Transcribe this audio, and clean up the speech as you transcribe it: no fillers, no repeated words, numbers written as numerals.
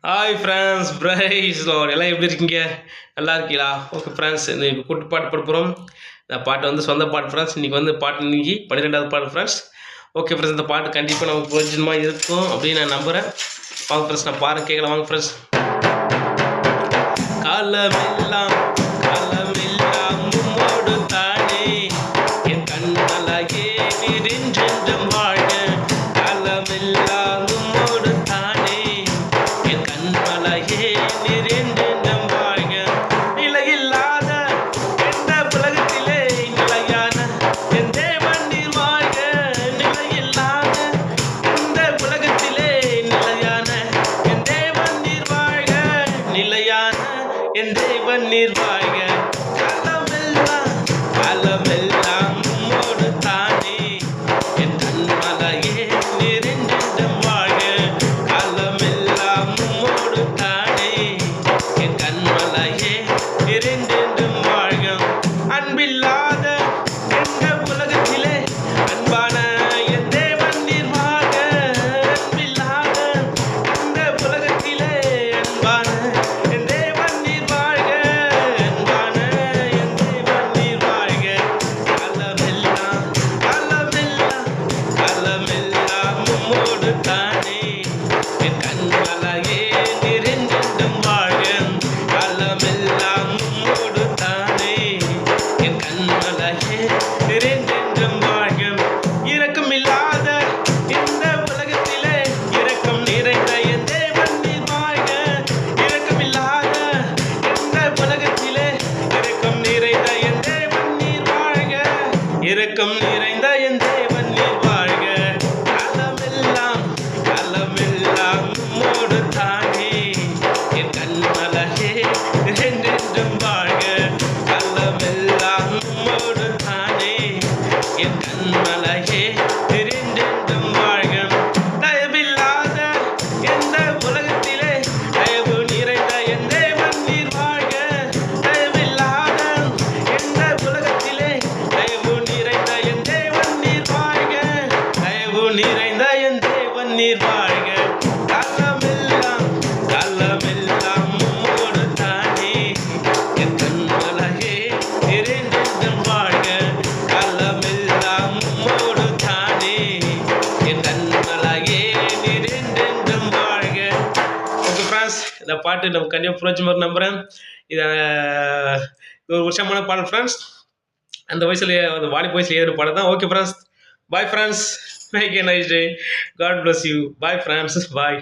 Hi friends, price Lord. எல்லாம் எப்படி இருக்கீங்க? நல்லா இருக்கீங்களா? ஓகே ஃப்ரெண்ட்ஸ், இப்போ கூட்டு பாட்டு பாட போகிறோம். இந்த பாட்டு வந்து சொந்த பாட்டு ஃப்ரெண்ட்ஸ். இன்றைக்கி வந்து பாட்டு இன்னைக்கு 12வது பாட்டு ஃப்ரெண்ட்ஸ். ஓகே ஃப்ரெண்ட்ஸ், இந்த பாட்டு கண்டிப்பாக நமக்கு பிரயோஜனமாக இருக்கும் அப்படின்னு நான் நம்புகிறேன். வாங்க ஃப்ரெண்ட்ஸ், நான் பாருங்க கேட்கலாம். வாங்க ஃப்ரெண்ட்ஸ். காலமெல்லாம் காலமெல்லாம் உம்மோடு தானே என் கண்ணழகே நெஞ்சென்றும் வாழ. காலமெல்லாம் உம்மோடு தானே என் கண்ணழகே நெஞ்சென்றும் வாழ. நிலையில்லாத எந்த உலகத்திலே நிலையான என் தேவன் நீர் வாழ்க. நிலையில்லாத இந்த உலகத்திலே நிலையான என் தேவன் நீர் வாழ்க. நிலையான என் தேவன் நீர் வாழ்க. காலமெல்லாம் காலமெல்லாம் உம்மோடு தானே என் கண்மலையே நிறைந்தென்றும் வாழ்க. காலமெல்லாம் உம்மோடு தானே என் கண்மலையே நிறைந்தென்றும் வாழ்க. அன்பில்லாத எந்த உலகத்திலே அன்பான என் தேவன் நீர் வாழ்க. அன்பில்லாத இந்த உலகத்திலே அன்பான என் தேவன் நீர் வாழ்க. அன்பான என் தேவன் நீர் வாழ்க. காலமெல்லாம் காலமெல்லாம் காலமெல்லாம் உம்மோடு தானே என் கண்மலையே நிறைந்தென்றும் வாழ்க. காலமெல்லாம் உம்மோடு தானே என் கண்மலையே நிறைந்தென்றும் வாழ்க. இரக்கமில்லாத இந்த உலகத்திலே இரக்கம் நிறைந்த என் தேவன் நீர் வாழ்க. இரக்கமில்லாத இந்த உலகத்திலே இரக்கம் நிறைந்த என் தேவன் நீர் வாழ்க. இரக்கம் நிறைந்த என் தேவன் நீர் வாழ்க. காலமெல்லாம் காலமெல்லாம் உம்மோடு தானே என் கண்மலையே என்றென்றும் வாழ்க. காலமெல்லாம் உம்மோடு தானே என் கண்மலையே என்றென்றும் வாழ்க. தயவில்லாத எந்த உலகத்திலே தயவு நிறைந்த என் தேவன் நீர் வாழ்க. தயவில்லாத எந்த உலகத்திலே தயவு நிறைந்த என் தேவன் நீர் வாழ்க. தயவு நிறைந்த என் தேவன் நீர் வாழ்க. காலமெல்லாம் காலமெல்லாம் உம்மோடு தானே என் கண்மலையே நிறைந்தென்றும் வாழ்க. காலமெல்லாம் உம்மோடு தானே என் கண்மலையே நிறைந்தென்றும் வாழ்க. ஓகே ஃப்ரெண்ட்ஸ், இந்த பாட்டு நம்ம கண்டிப்பாக புரிஞ்சு நம்புகிறேன். இதை இது ஒரு வருஷமான பாடல் ஃப்ரெண்ட்ஸ். அந்த வயசுல அந்த வாலிப வயசுல ஏறு பாடம் தான். Okay friends, bye friends, make a nice day. God bless you. Bye friends, bye.